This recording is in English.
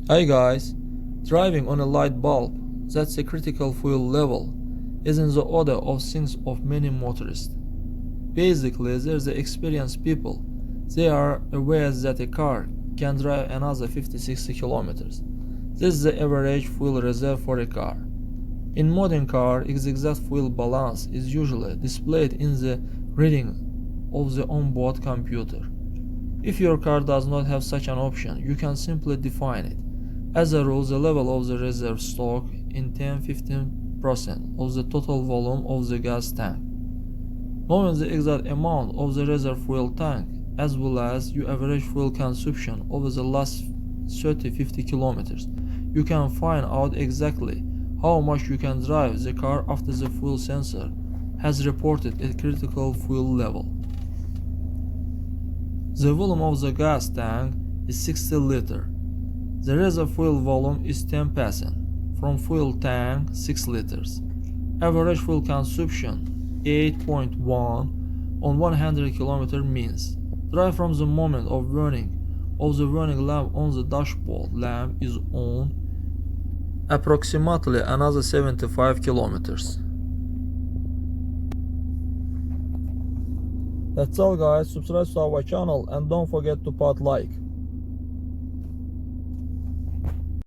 Hi guys, driving on a light bulb, that's a critical fuel level, is in the order of things of many motorists. Basically, there's the experienced people. They are aware that a car can drive another 50-60 kilometers. This is the average fuel reserve for a car. In modern car, exact fuel balance is usually displayed in the reading of the onboard computer. If your car does not have such an option, you can simply define it. As a rule, the level of the reserve stock in 10-15% of the total volume of the gas tank. Knowing the exact amount of the reserve fuel tank, as well as your average fuel consumption over the last 30-50 kilometers, you can find out exactly how much you can drive the car after the fuel sensor has reported a critical fuel level. The volume of the gas tank is 60 liters. The reserve fuel volume is 10%. From fuel tank 6 liters. Average fuel consumption 8.1 on 100 km means drive from the moment of warning of the warning lamp on the dashboard lamp is on approximately another 75 kilometers. That's all guys, subscribe to our channel and don't forget to put like.